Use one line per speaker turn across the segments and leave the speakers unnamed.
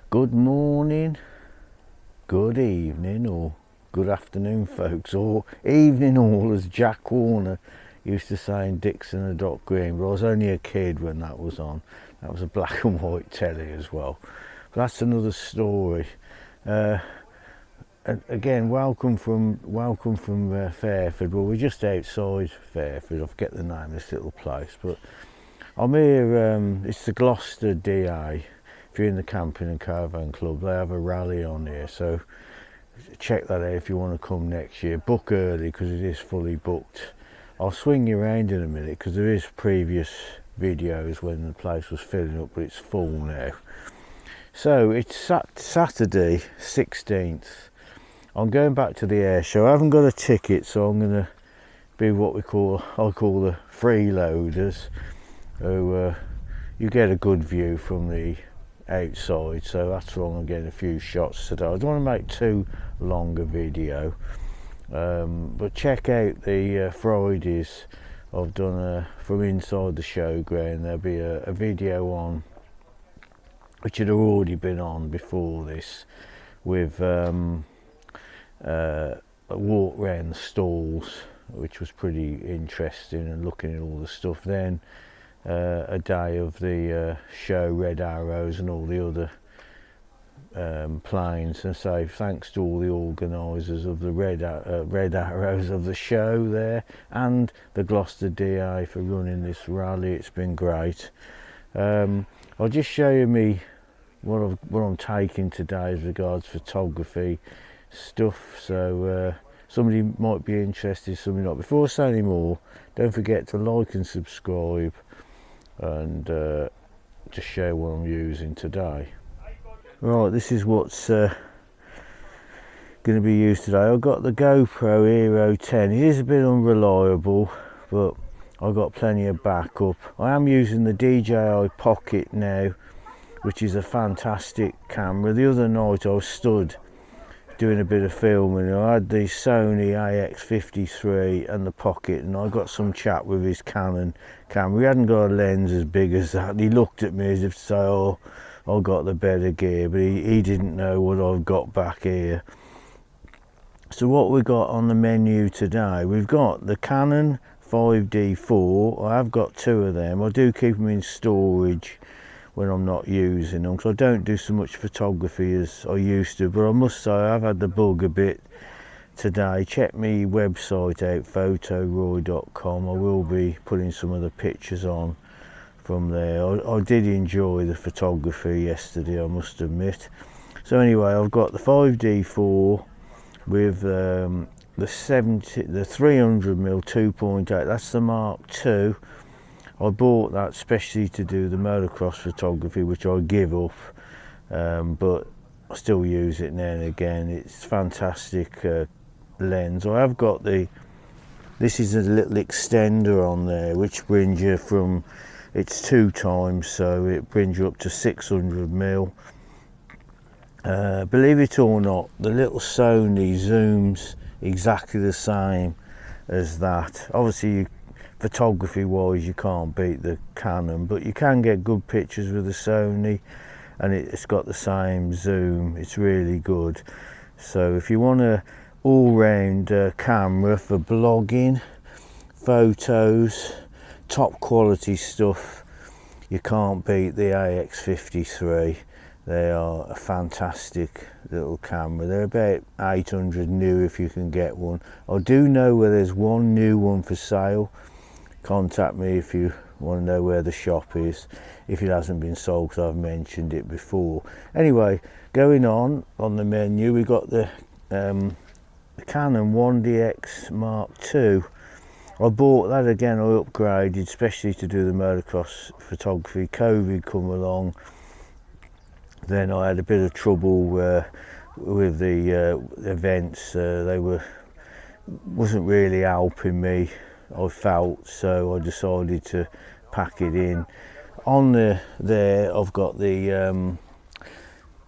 Good morning, good evening, or good afternoon, folks, or evening all, as Jack Warner used to say in Dixon and Dock Green. But I was only a kid when that was on. That was a black and white telly as well. But that's another story. Again, welcome from Fairford. Well, we're just outside Fairford. I forget the name of this little place, but I'm here. It's the Gloucester DA. If you're in the camping and caravan club, they have a rally on here, so check that out if you want to come next year. Book early because it is fully booked. I'll swing you around in a minute because there is previous videos when the place was filling up, but it's full now. So it's Saturday 16th. I'm going back to the air show. I haven't got a ticket, so I'm going to be what I call the freeloaders, who you get a good view from the outside, so that's why I'm getting a few shots today. I don't want to make too long a video, but check out the Fridays I've done from inside the showground. There'll be a video on which had already been on before this, with a walk around the stalls, which was pretty interesting, and looking at all the stuff. Then a day of the show, Red Arrows and all the other planes, and say thanks to all the organisers of the Red Arrows of the show there, and the Gloucester DA for running this rally. It's been great. I'll just show you what I'm taking today as regards photography stuff, so somebody might be interested, somebody not. Before I say any more, don't forget to like and subscribe, and just show what I'm using today. Right, this is what's going to be used today. I've got the GoPro Hero 10. It is a bit unreliable, but I've got plenty of backup. I am using the DJI Pocket now, which is a fantastic camera. The other night I was stood doing a bit of filming. I had the Sony AX53 and the Pocket, and I got some chat with his Canon camera. He hadn't got a lens as big as that. He looked at me as if to say, oh, I got the better gear, but he didn't know what I've got back here. So what we got on the menu today, we've got the Canon 5D4. I have got two of them. I do keep them in storage when I'm not using them, because I don't do so much photography as I used to. But I must say I've had the bug a bit today. Check my website out, photoroy.com. I will be putting some of the pictures on from there. I did enjoy the photography yesterday, I must admit. So anyway, I've got the 5D4 with the 300mm 2.8. That's the Mark II. I bought that especially to do the motocross photography, which I give up, but I still use it now and again. It's fantastic lens. I have got this is a little extender on there, which brings you from, it's 2 times, so it brings you up to 600mm. Believe it or not, the little Sony zooms exactly the same as that. Obviously, photography wise, you can't beat the Canon, but you can get good pictures with the Sony, and it's got the same zoom. It's really good. So if you want a all-round camera for blogging, photos, top quality stuff, you can't beat the AX53. They are a fantastic little camera. They're about 800 new if you can get one. I do know where there's one new one for sale. Contact me if you want to know where the shop is, if it hasn't been sold, because I've mentioned it before. Anyway, going on the menu, we got the Canon 1DX Mark II. I bought that again. I upgraded especially to do the motocross photography. COVID come along, then I had a bit of trouble with the events. They wasn't really helping me, I felt, so I decided to pack it in. On there I've got the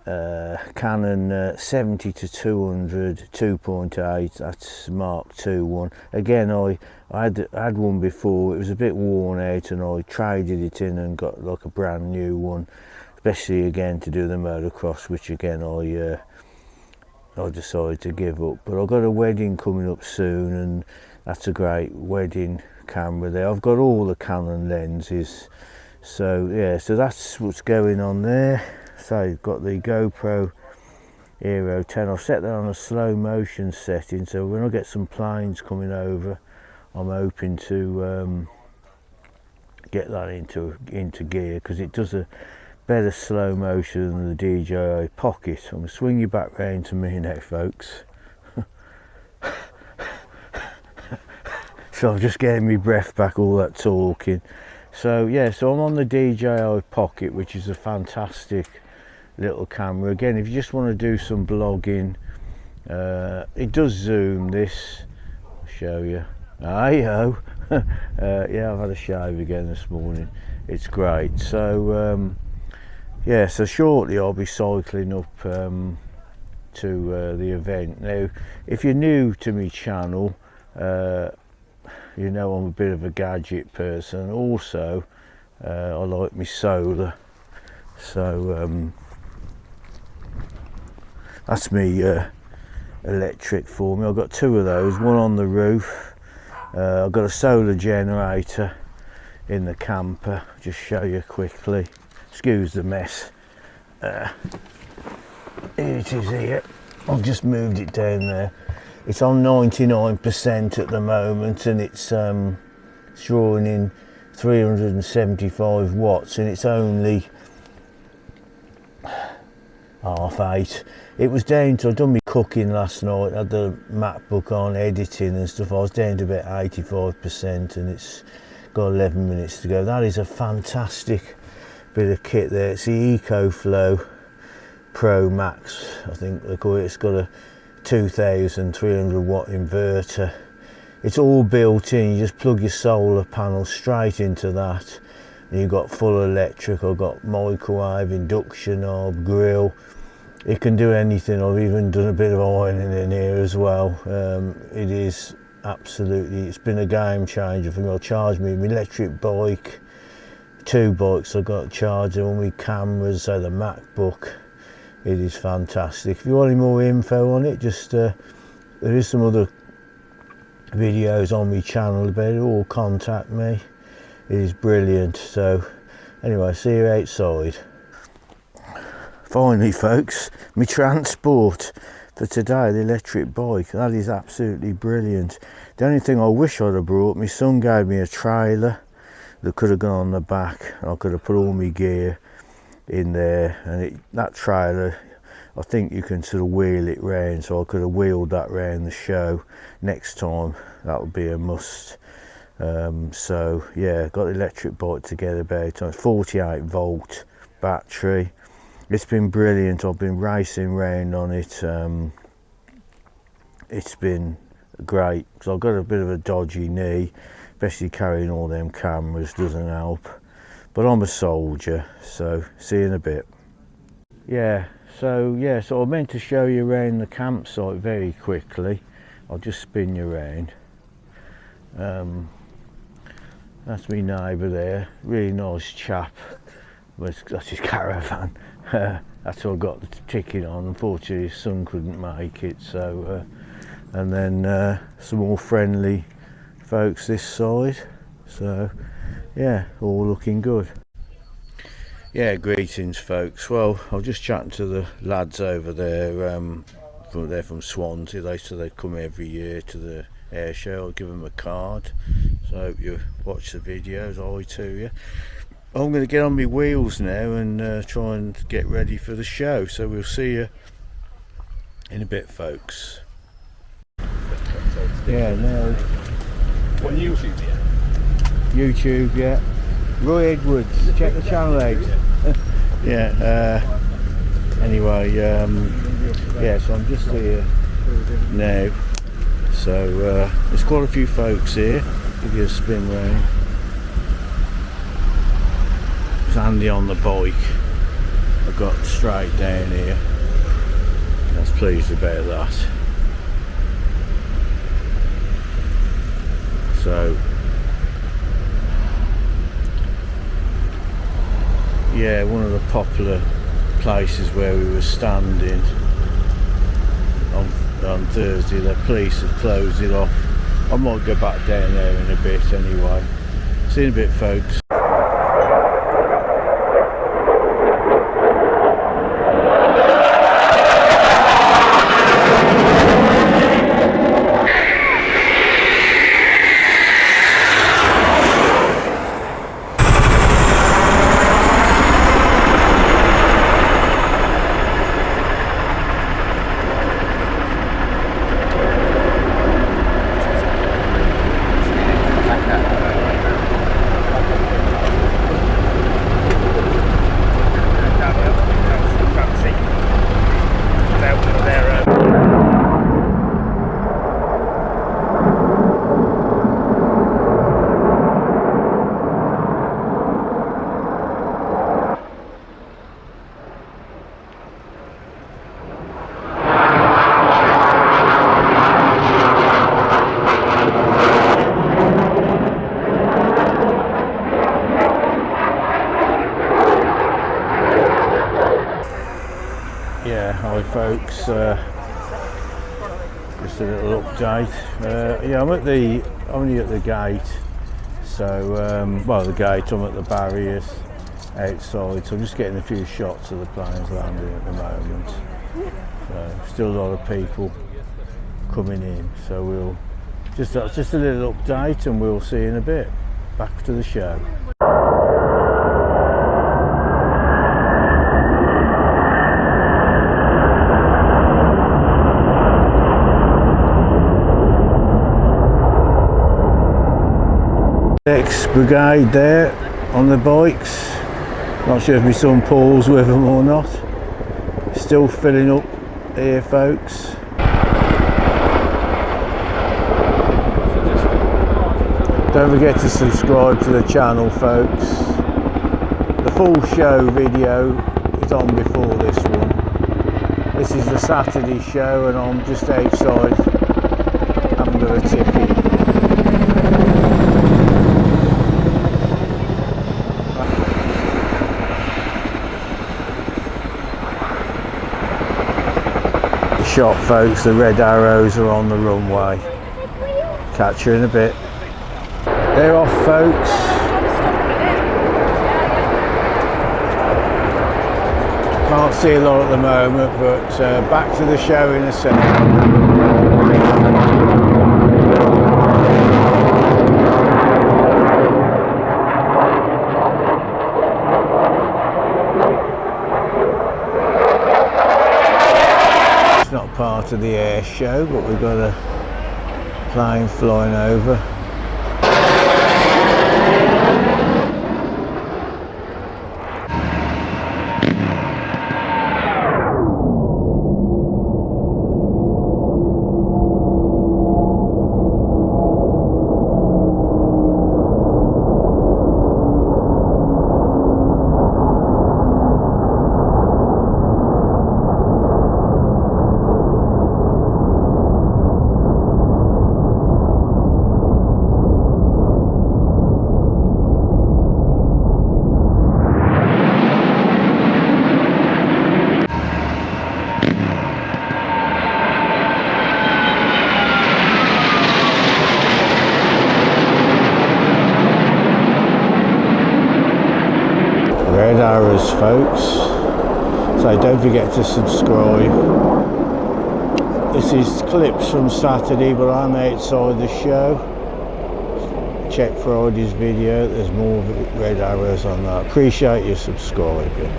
Canon 70 to 200 2.8. That's Mark II one. Again, I had one before. It was a bit worn out, and I traded it in and got like a brand new one especially again to do the motocross, which again I decided to give up. But I've got a wedding coming up soon, and that's a great wedding camera there. I've got all the Canon lenses, so yeah, so that's what's going on there. So you've got the GoPro Hero 10. I've set that on a slow motion setting, so when I get some planes coming over, I'm hoping to get that into gear, because it does a better slow motion than the DJI Pocket. I'm going to swing you back round to me now, folks. So I'm just getting my breath back, all that talking. So yeah, so I'm on the DJI Pocket, which is a fantastic little camera. Again, if you just want to do some blogging, it does zoom this. I'll show you. Hey-ho. Yeah, I've had a shave again this morning. It's great. So yeah, so shortly I'll be cycling up to the event. Now, if you're new to my channel, you know I'm a bit of a gadget person. Also, I like my solar. So that's me electric for me. I've got two of those, one on the roof. I've got a solar generator in the camper. Just show you quickly. Excuse the mess. Here it is here. I've just moved it down there. It's on 99% at the moment, and it's drawing in 375 watts, and it's only 8:30. It was down to, I'd done my cooking last night, I had the MacBook on editing and stuff. I was down to about 85%, and it's got 11 minutes to go. That is a fantastic bit of kit there. It's the EcoFlow Pro Max, I think they call it. It's got a 2300 watt inverter. It's all built in. You just plug your solar panel straight into that, and you've got full electric. I've got microwave, induction hob, grill. It can do anything. I've even done a bit of ironing in here as well. It is absolutely, it's been a game changer for me. I'll charge me my electric bike, 2 bikes. I've got a charger, all my cameras, so the MacBook. It is fantastic. If you want any more info on it, just there is some other videos on my channel about it, or contact me. It is brilliant. So anyway, see you outside. Finally, folks, my transport for today, the electric bike. That is absolutely brilliant. The only thing I wish I'd have brought, my son gave me a trailer that could have gone on the back, and I could have put all my gear in there, and that trailer, I think you can sort of wheel it round, so I could have wheeled that round the show. Next time that would be a must. So yeah, got the electric bike together about 48 volt battery. It's been brilliant. I've been racing round on it. It's been great, because I've got a bit of a dodgy knee, especially carrying all them cameras doesn't help. But I'm a soldier, so see you in a bit. So I meant to show you around the campsite very quickly. I'll just spin you around. That's my neighbour there, really nice chap. That's his caravan. That's what I got the ticket on. Unfortunately his son couldn't make it, so and then some more friendly folks this side. So yeah, all looking good. Yeah, greetings folks. Well, I was just chatting to the lads over there. They're from Swansea. They said they'd come every year to the air show. I'll give them a card. So I hope you watch the videos. Hi to you. I'm going to get on my wheels now and try and get ready for the show. So we'll see you in a bit, folks. Yeah, no.
What YouTube?
YouTube, yeah. Roy Edwards, check the channel out. Yeah. Anyway, yeah. So I'm just here now. So there's quite a few folks here. Give you a spin round. There's Andy on the bike. I got straight down here. I was pleased about that. So yeah, one of the popular places where we were standing on Thursday. The police have closed it off. I might go back down there in a bit anyway. See you in a bit, folks. Yeah, hi folks, just a little update. Yeah, I'm only at the gate, so well, the gate, I'm at the barriers outside, so I'm just getting a few shots of the planes landing at the moment. So still a lot of people coming in, so we'll just, that's just a little update, and we'll see you in a bit. Back to the show. Ex-brigade there on the bikes. Not sure if my son Paul's with them or not. Still filling up here, folks. Don't forget to subscribe to the channel, folks. The full show video is on before this one. This is the Saturday show, and I'm just outside. Haven't got a ticket. Shot, folks, the red arrows are on the runway. Catch you in a bit. They're off, folks. Can't see a lot at the moment, but back to the show in a second. Not part of the air show, but we've got a plane flying over. Red arrows, folks, so don't forget to subscribe. This is clips from Saturday, but I'm outside the show. Check Friday's video, there's more red arrows on that. Appreciate you subscribing.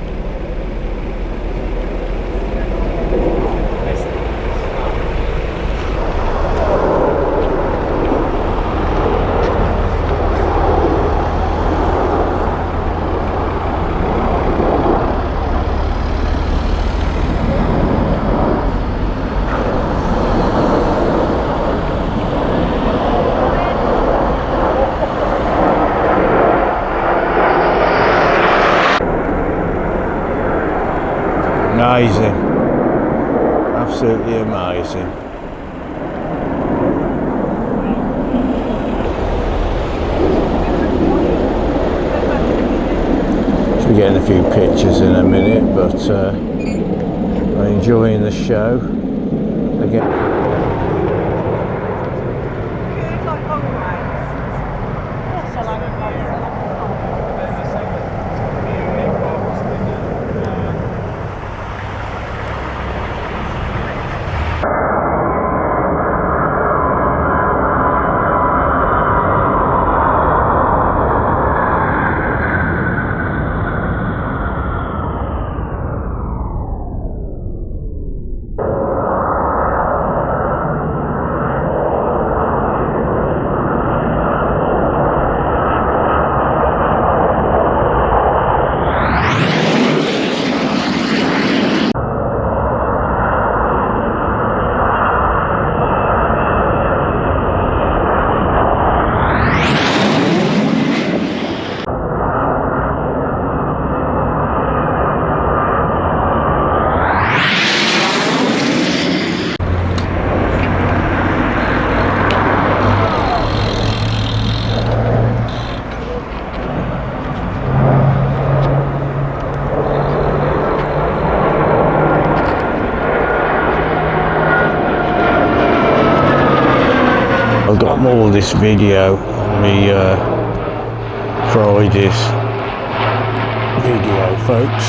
Amazing, absolutely amazing. Should we getting a few pictures in a minute, but I'm enjoying the show again. I've got more of this video on the Friday's video, folks.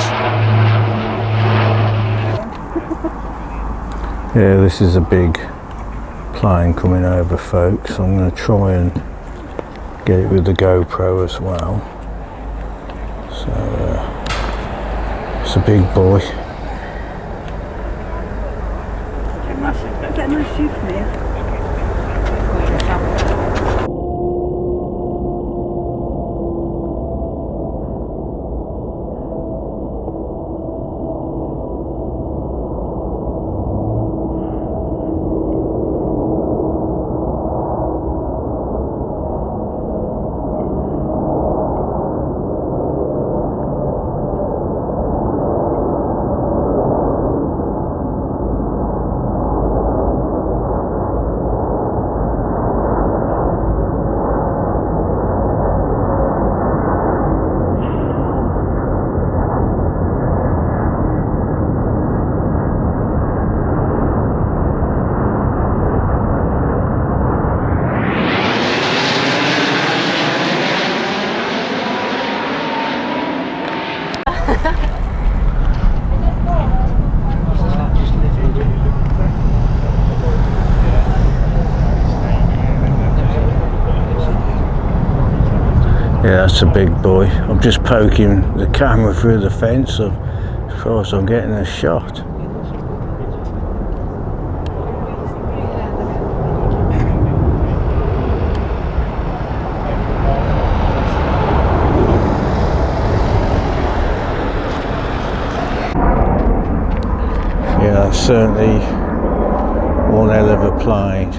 Yeah, this is a big plane coming over, folks. I'm going to try and get it with the GoPro as well. So it's a big boy.
Get my shoe for me.
Yeah, that's a big boy. I'm just poking the camera through the fence as far as I'm getting a shot. Yeah, that's certainly one hell of a plane.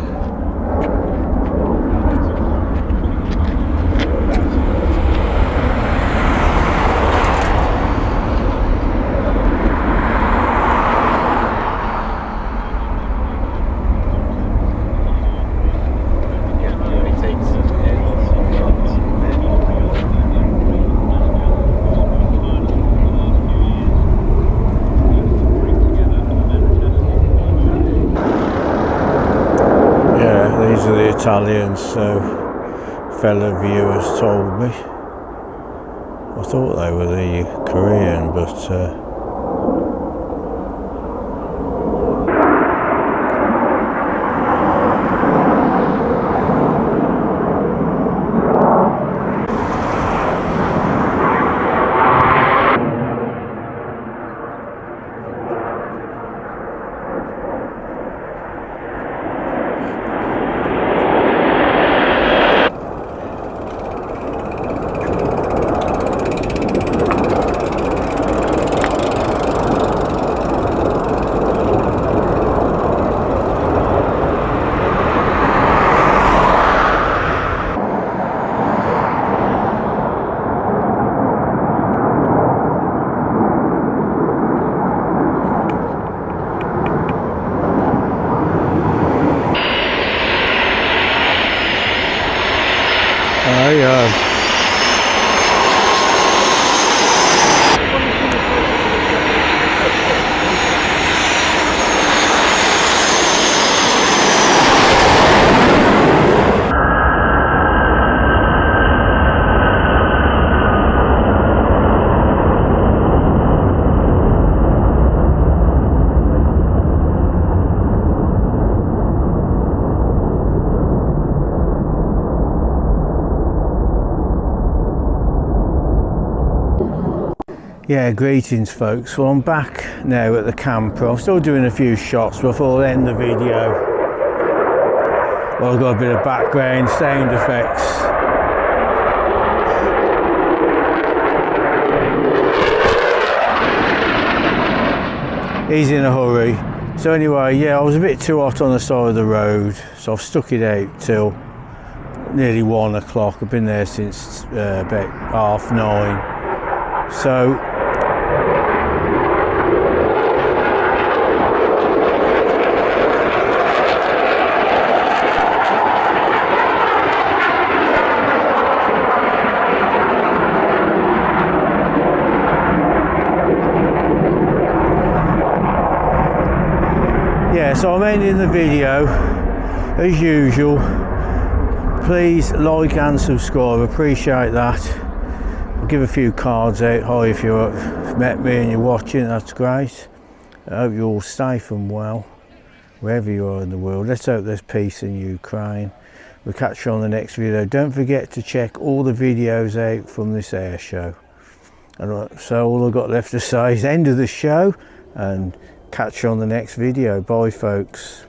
These are the Italians, so fellow viewers told me. I thought they were the Korean, but Yeah, greetings folks. Well, I'm back now at the camper. I'm still doing a few shots before I end the video. Well, I've got a bit of background sound effects. He's in a hurry. So anyway, yeah, I was a bit too hot on the side of the road, so I've stuck it out till nearly 1 o'clock. I've been there since about 9:30. So yeah, so I'm ending the video as usual. Please like and subscribe, appreciate that. I'll give a few cards out. Hi, if you've met me and you're watching, that's great. I hope you're all safe and well wherever you are in the world. Let's hope there's peace in Ukraine. We'll catch you on the next video. Don't forget to check all the videos out from this air show. And so all I've got left to say is end of the show and catch you on the next video. Bye folks.